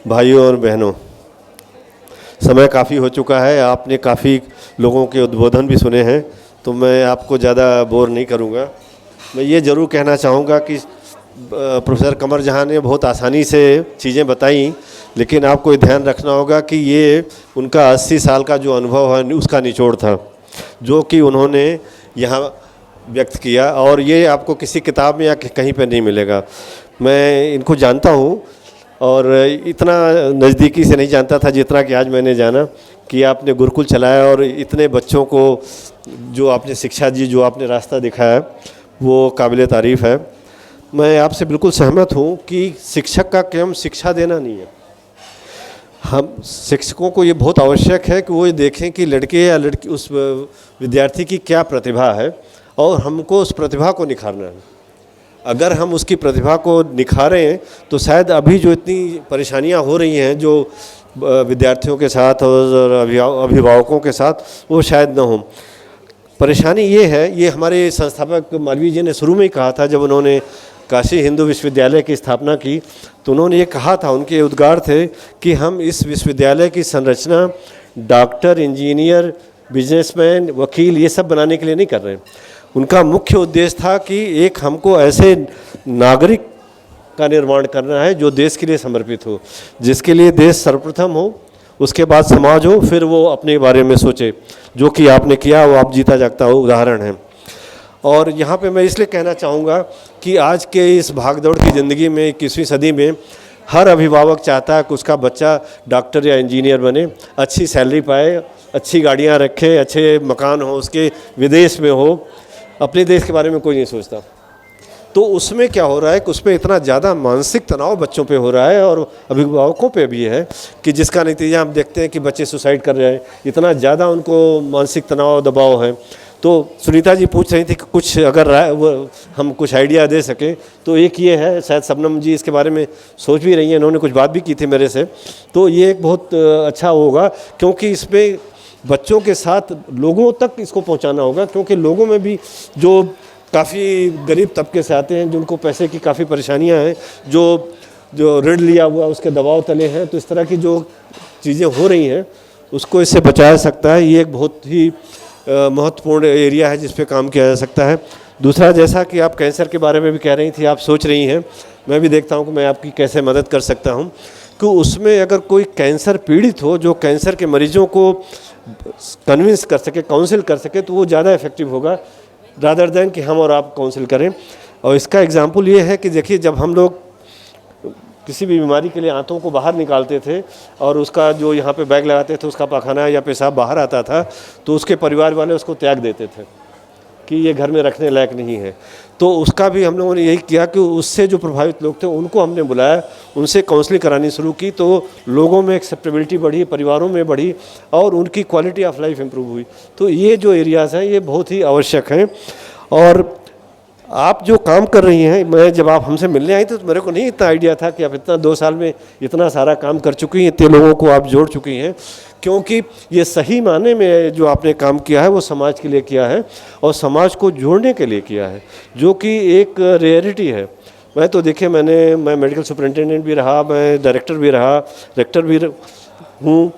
भाइयों और बहनों, समय काफ़ी हो चुका है। आपने काफ़ी लोगों के उद्बोधन भी सुने हैं, तो मैं आपको ज़्यादा बोर नहीं करूँगा। मैं ये ज़रूर कहना चाहूँगा कि प्रोफेसर कमर जहाँ ने बहुत आसानी से चीज़ें बताई, लेकिन आपको ध्यान रखना होगा कि ये उनका 80 साल का जो अनुभव है उसका निचोड़ था, जो कि उन्होंने यहाँ व्यक्त किया, और ये आपको किसी किताब में या कहीं पर नहीं मिलेगा। मैं इनको जानता हूँ और इतना नज़दीकी से नहीं जानता था जितना कि आज मैंने जाना कि आपने गुरुकुल चलाया और इतने बच्चों को जो आपने शिक्षा दी, जो आपने रास्ता दिखाया, वो काबिल तारीफ़ है। मैं आपसे बिल्कुल सहमत हूँ कि शिक्षक का काम शिक्षा देना नहीं है। हम शिक्षकों को ये बहुत आवश्यक है कि वो ये देखें कि लड़के या लड़की, उस विद्यार्थी की क्या प्रतिभा है और हमको उस प्रतिभा को निखारना है। अगर हम उसकी प्रतिभा को निखारें तो शायद अभी जो इतनी परेशानियां हो रही हैं जो विद्यार्थियों के साथ और अभिभावकों के साथ, वो शायद ना हो। परेशानी ये है, ये हमारे संस्थापक मालवीय जी ने शुरू में ही कहा था जब उन्होंने काशी हिंदू विश्वविद्यालय की स्थापना की, तो उन्होंने ये कहा था, उनके उद्गार थे कि हम इस विश्वविद्यालय की संरचना डॉक्टर, इंजीनियर, बिजनेसमैन, वकील ये सब बनाने के लिए नहीं कर रहे हैं। उनका मुख्य उद्देश्य था कि एक हमको ऐसे नागरिक का निर्माण करना है जो देश के लिए समर्पित हो, जिसके लिए देश सर्वप्रथम हो, उसके बाद समाज हो, फिर वो अपने बारे में सोचे, जो कि आपने किया, वो आप जीता जागता हो उदाहरण है। और यहाँ पे मैं इसलिए कहना चाहूँगा कि आज के इस भागदौड़ की ज़िंदगी में 21वीं सदी में हर अभिभावक चाहता है कि उसका बच्चा डॉक्टर या इंजीनियर बने, अच्छी सैलरी पाए, अच्छी गाड़ियाँ रखे, अच्छे मकान हो उसके, विदेश में हो। अपने देश के बारे में कोई नहीं सोचता। तो उसमें क्या हो रहा है कि उसमें इतना ज़्यादा मानसिक तनाव बच्चों पे हो रहा है और अभिभावकों पे भी है कि जिसका नतीजा हम देखते हैं कि बच्चे सुसाइड कर रहे हैं। इतना ज़्यादा उनको मानसिक तनाव दबाव है। तो सुनीता जी पूछ रही थी कि कुछ अगर हम कुछ आइडिया दे सकें, तो एक ये है, शायद शबनम जी इसके बारे में सोच भी रही हैं, इन्होंने कुछ बात भी की थी मेरे से, तो ये एक बहुत अच्छा होगा, क्योंकि इसमें बच्चों के साथ लोगों तक इसको पहुंचाना होगा, क्योंकि लोगों में भी जो काफ़ी गरीब तबके से आते हैं, जिनको पैसे की काफ़ी परेशानियां हैं, जो ऋण लिया हुआ उसके दबाव तले हैं, तो इस तरह की जो चीज़ें हो रही हैं उसको इससे बचाया सकता है। ये एक बहुत ही महत्वपूर्ण एरिया है जिस पे काम किया जा सकता है। दूसरा, जैसा कि आप कैंसर के बारे में भी कह रही थी, आप सोच रही हैं, मैं भी देखता हूँ कि मैं आपकी कैसे मदद कर सकता हूँ कि उसमें अगर कोई कैंसर पीड़ित हो जो कैंसर के मरीजों को कन्विंस कर सके, काउंसिल कर सके, तो वो ज़्यादा इफेक्टिव होगा रादर देन कि हम और आप काउंसिल करें। और इसका एग्जाम्पल ये है कि देखिए, जब हम लोग किसी भी बीमारी के लिए आंतों को बाहर निकालते थे और उसका जो यहाँ पे बैग लगाते थे, उसका पाखाना या पेशाब बाहर आता था, तो उसके परिवार वाले उसको त्याग देते थे कि ये घर में रखने लायक नहीं है। तो उसका भी हम लोगों ने यही किया कि उससे जो प्रभावित लोग थे उनको हमने बुलाया, उनसे काउंसलिंग करानी शुरू की, तो लोगों में एक्सेप्टेबिलिटी बढ़ी, परिवारों में बढ़ी और उनकी क्वालिटी ऑफ लाइफ इम्प्रूव हुई। तो ये जो एरियाज़ हैं ये बहुत ही आवश्यक हैं। और आप जो काम कर रही हैं, मैं जब आप हमसे मिलने आई तो मेरे को नहीं इतना आइडिया था कि आप इतना 2 साल में इतना सारा काम कर चुकी हैं, इतने लोगों को आप जोड़ चुकी हैं, क्योंकि ये सही माने में जो आपने काम किया है वो समाज के लिए किया है और समाज को जोड़ने के लिए किया है, जो कि एक रेयरिटी है। मैं तो देखिए, मैं मेडिकल सुपरिटेंडेंट भी रहा, मैं डायरेक्टर भी रहा, रेक्टर भी हूँ।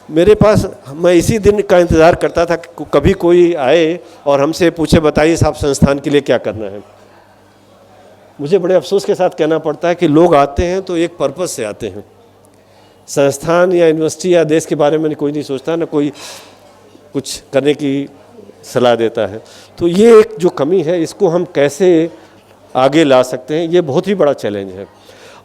मेरे पास, मैं इसी दिन का इंतज़ार करता था कि कभी कोई आए और हमसे पूछे, बताइए साहब संस्थान के लिए क्या करना है। मुझे बड़े अफसोस के साथ कहना पड़ता है कि लोग आते हैं तो एक पर्पस से आते हैं। संस्थान या यूनिवर्सिटी या देश के बारे में कोई नहीं सोचता, ना कोई कुछ करने की सलाह देता है। तो ये एक जो कमी है, इसको हम कैसे आगे ला सकते हैं, ये बहुत ही बड़ा चैलेंज है।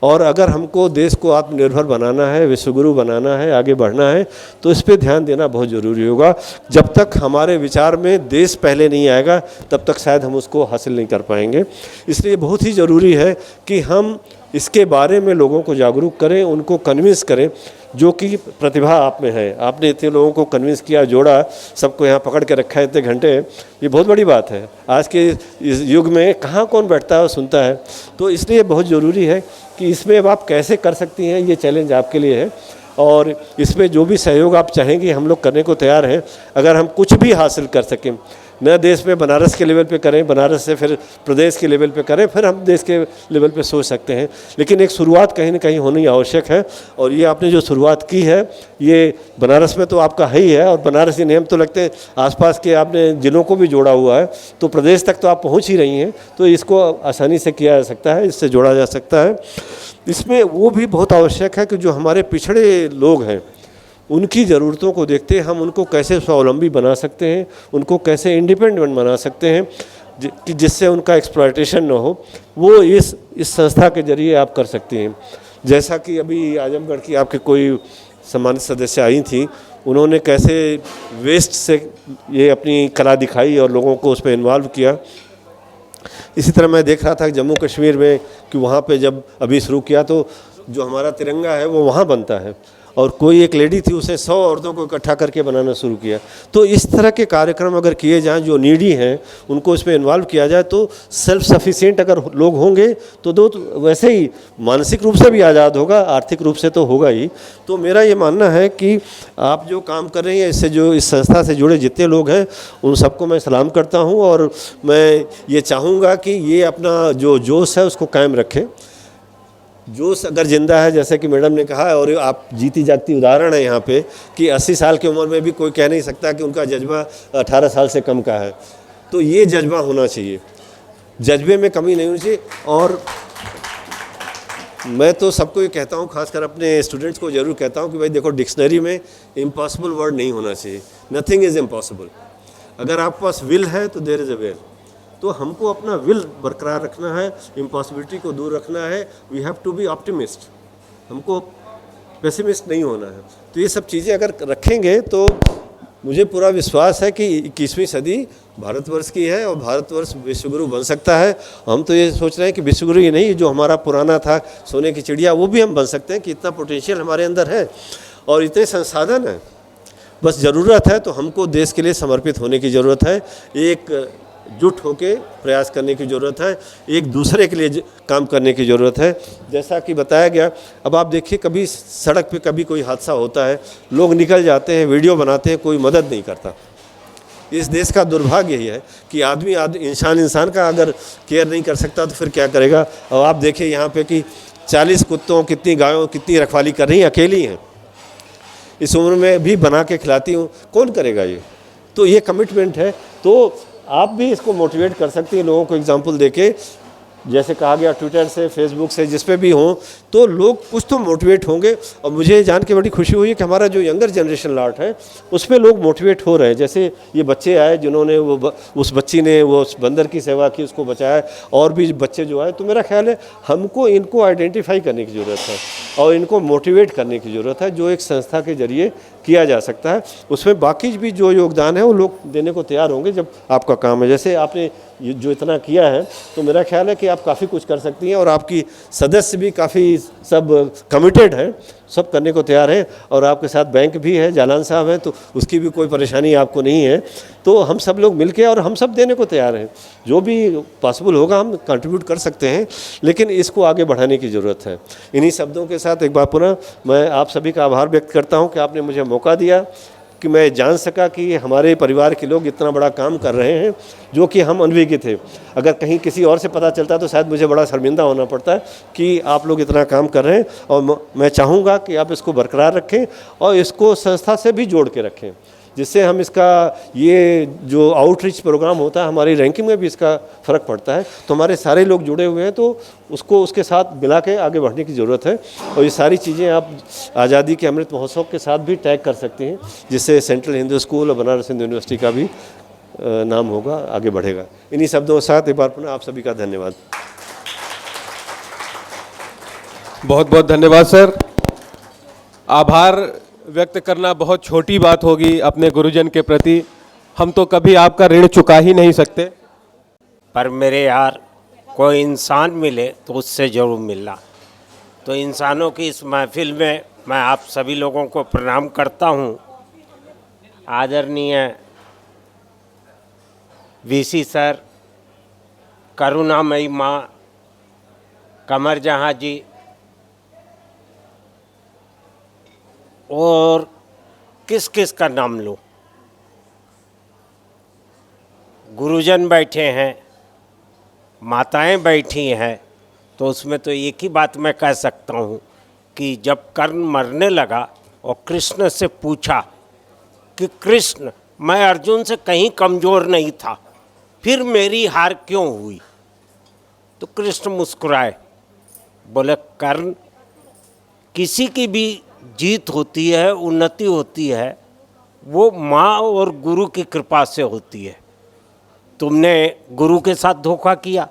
और अगर हमको देश को आत्मनिर्भर बनाना है, विश्वगुरु बनाना है, आगे बढ़ना है, तो इस पे ध्यान देना बहुत ज़रूरी होगा। जब तक हमारे विचार में देश पहले नहीं आएगा, तब तक शायद हम उसको हासिल नहीं कर पाएंगे। इसलिए बहुत ही ज़रूरी है कि हम इसके बारे में लोगों को जागरूक करें, उनको कन्विंस करें, जो कि प्रतिभा आप में है। आपने इतने लोगों को कन्विंस किया, जोड़ा, सबको यहाँ पकड़ के रखा है इतने घंटे, ये बहुत बड़ी बात है। आज के इस युग में कहाँ कौन बैठता है और सुनता है। तो इसलिए बहुत ज़रूरी है कि इसमें अब आप कैसे कर सकती हैं, ये चैलेंज आपके लिए है। और इसमें जो भी सहयोग आप चाहेंगे हम लोग करने को तैयार हैं। अगर हम कुछ भी हासिल कर सकें, न देश में बनारस के लेवल पे करें, बनारस से फिर प्रदेश के लेवल पे करें, फिर हम देश के लेवल पे सोच सकते हैं। लेकिन एक शुरुआत कहीं ना कहीं होनी आवश्यक है। और ये आपने जो शुरुआत की है ये बनारस में तो आपका है ही है, और बनारस ही नहीं, हम तो लगते हैं आसपास के आपने जिलों को भी जोड़ा हुआ है, तो प्रदेश तक तो आप पहुँच ही रही हैं। तो इसको आसानी से किया जा सकता है, इससे जोड़ा जा सकता है। इसमें वो भी बहुत आवश्यक है कि जो हमारे पिछड़े लोग हैं उनकी ज़रूरतों को देखते हम उनको कैसे स्वावलंबी बना सकते हैं, उनको कैसे इंडिपेंडेंट बना सकते हैं कि जिससे उनका एक्सप्लॉयटेशन ना हो, वो इस संस्था के जरिए आप कर सकती हैं। जैसा कि अभी आजमगढ़ की आपके कोई सम्मानित सदस्य आई थी, उन्होंने कैसे वेस्ट से ये अपनी कला दिखाई और लोगों को उसमें इन्वॉल्व किया। इसी तरह मैं देख रहा था जम्मू कश्मीर में कि वहाँ पे जब अभी शुरू किया तो जो हमारा तिरंगा है वो वहाँ बनता है, और कोई एक लेडी थी, उसे 100 औरतों को इकट्ठा करके बनाना शुरू किया। तो इस तरह के कार्यक्रम अगर किए जाएं, जो नीडी हैं उनको इसमें इन्वॉल्व किया जाए, तो सेल्फ सफिशिएंट अगर लोग होंगे तो वैसे ही मानसिक रूप से भी आज़ाद होगा, आर्थिक रूप से तो होगा ही। तो मेरा ये मानना है कि आप जो काम कर रही हैं, इससे जो इस संस्था से जुड़े जितने लोग हैं उन सबको मैं सलाम करता हूँ, और मैं ये चाहूँगा कि ये अपना जो जोश है उसको कायम रखें। जोश अगर जिंदा है, जैसे कि मैडम ने कहा, और आप जीती जागती उदाहरण है यहाँ पे कि 80 साल की उम्र में भी कोई कह नहीं सकता कि उनका जज्बा 18 साल से कम का है। तो ये जज्बा होना चाहिए, जज्बे में कमी नहीं होनी चाहिए। और मैं तो सबको ये कहता हूँ, खासकर अपने स्टूडेंट्स को ज़रूर कहता हूँ कि भाई देखो, डिक्शनरी में इम्पॉसिबल वर्ड नहीं होना चाहिए। Nothing is impossible. अगर आपके पास विल है तो देयर इज़ अ वे। तो हमको अपना विल बरकरार रखना है, इम्पॉसिबिलिटी को दूर रखना है। We have to be optimist, हमको पेसिमिस्ट नहीं होना है। तो ये सब चीज़ें अगर रखेंगे तो मुझे पूरा विश्वास है कि 21वीं सदी भारतवर्ष की है और भारतवर्ष विश्वगुरु बन सकता है। हम तो ये सोच रहे हैं कि विश्वगुरु ही नहीं, जो हमारा पुराना था सोने की चिड़िया, वो भी हम बन सकते हैं, कि इतना पोटेंशियल हमारे अंदर है और इतने संसाधन हैं। बस ज़रूरत है तो हमको देश के लिए समर्पित होने की ज़रूरत है, एक जुट होके प्रयास करने की ज़रूरत है, एक दूसरे के लिए काम करने की ज़रूरत है। जैसा कि बताया गया, अब आप देखिए कभी सड़क पे कभी कोई हादसा होता है, लोग निकल जाते हैं, वीडियो बनाते हैं, कोई मदद नहीं करता। इस देश का दुर्भाग्य यही है कि आदमी इंसान का अगर केयर नहीं कर सकता तो फिर क्या करेगा। और आप देखिए यहाँ पे कि 40 कुत्तों, कितनी गायों, कितनी रखवाली कर रही हैं, अकेली हैं, इस उम्र में भी बना के खिलाती हूँ, कौन करेगा ये। तो ये कमिटमेंट है। तो आप भी इसको मोटिवेट कर सकती हैं लोगों को एग्जाम्पल देके, जैसे कहा गया ट्विटर से, फेसबुक से, जिस पे भी हों, तो लोग कुछ तो मोटिवेट होंगे। और मुझे जान के बड़ी खुशी हुई कि हमारा जो यंगर जनरेशन लॉट है उस पर लोग मोटिवेट हो रहे हैं। जैसे ये बच्चे आए जिन्होंने उस बच्ची ने वो उस बंदर की सेवा की, उसको बचाया, और भी बच्चे जो आए। तो मेरा ख्याल है हमको इनको आइडेंटिफाई करने की ज़रूरत है और इनको मोटिवेट करने की ज़रूरत है, जो एक संस्था के जरिए किया जा सकता है। उसमें बाकी भी जो योगदान है वो लोग देने को तैयार होंगे जब आपका काम है। जैसे आपने जो इतना किया है, तो मेरा ख्याल है कि आप काफ़ी कुछ कर सकती हैं, और आपकी सदस्य भी काफ़ी सब कमिटेड हैं, सब करने को तैयार हैं। और आपके साथ बैंक भी है, जालान साहब हैं, तो उसकी भी कोई परेशानी आपको नहीं है। तो हम सब लोग मिलके, और हम सब देने को तैयार हैं, जो भी पॉसिबल होगा हम कंट्रीब्यूट कर सकते हैं, लेकिन इसको आगे बढ़ाने की ज़रूरत है। इन्हीं शब्दों के साथ एक बार पुनः मैं आप सभी का आभार व्यक्त करता हूं कि आपने मुझे मौका दिया, कि मैं जान सका कि हमारे परिवार के लोग इतना बड़ा काम कर रहे हैं, जो कि हम अनभिज्ञ थे। अगर कहीं किसी और से पता चलता तो शायद मुझे बड़ा शर्मिंदा होना पड़ता है कि आप लोग इतना काम कर रहे हैं। और मैं चाहूँगा कि आप इसको बरकरार रखें और इसको संस्था से भी जोड़ के रखें, जिससे हम इसका ये जो आउटरीच प्रोग्राम होता है, हमारी रैंकिंग में भी इसका फ़र्क पड़ता है। तो हमारे सारे लोग जुड़े हुए हैं, तो उसको उसके साथ मिला के आगे बढ़ने की ज़रूरत है। और ये सारी चीज़ें आप आज़ादी के अमृत महोत्सव के साथ भी टैग कर सकती हैं, जिससे सेंट्रल हिंदू स्कूल और बनारस हिंदू यूनिवर्सिटी का भी नाम होगा, आगे बढ़ेगा। इन्हीं शब्दों के साथ एक बार पुनः आप सभी का धन्यवाद। बहुत बहुत धन्यवाद सर। आभार व्यक्त करना बहुत छोटी बात होगी अपने गुरुजन के प्रति, हम तो कभी आपका ऋण चुका ही नहीं सकते। पर मेरे यार, कोई इंसान मिले तो उससे ज़रूर मिलना। तो इंसानों की इस महफिल में मैं आप सभी लोगों को प्रणाम करता हूँ। आदरणीय वीसी सर, करुणामयी माँ, कमर जहाँ जी, और किस किस का नाम लूँ। गुरुजन बैठे हैं, माताएं बैठी हैं, तो उसमें तो एक ही बात मैं कह सकता हूँ कि जब कर्ण मरने लगा और कृष्ण से पूछा कि कृष्ण, मैं अर्जुन से कहीं कमज़ोर नहीं था, फिर मेरी हार क्यों हुई? तो कृष्ण मुस्कुराए, बोले कर्ण, किसी की भी जीत होती है, उन्नति होती है, वो माँ और गुरु की कृपा से होती है। तुमने गुरु के साथ धोखा किया,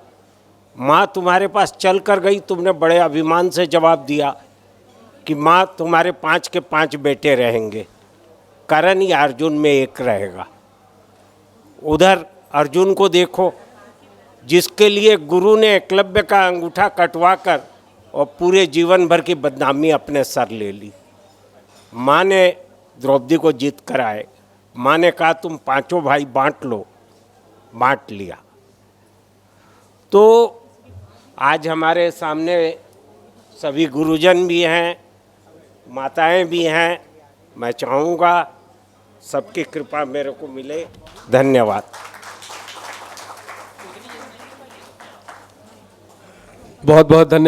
माँ तुम्हारे पास चल कर गई, तुमने बड़े अभिमान से जवाब दिया कि माँ तुम्हारे 5 के 5 बेटे रहेंगे, कर्ण या अर्जुन में एक रहेगा। उधर अर्जुन को देखो, जिसके लिए गुरु ने एकलव्य का अंगूठा कटवा कर और पूरे जीवन भर की बदनामी अपने सर ले ली। माँ ने द्रौपदी को जीत कर आए, माँ ने कहा तुम 5 भाई बांट लो, बांट लिया। तो आज हमारे सामने सभी गुरुजन भी हैं, माताएं भी हैं। मैं चाहूँगा सबकी कृपा मेरे को मिले। धन्यवाद। बहुत बहुत धन्यवाद।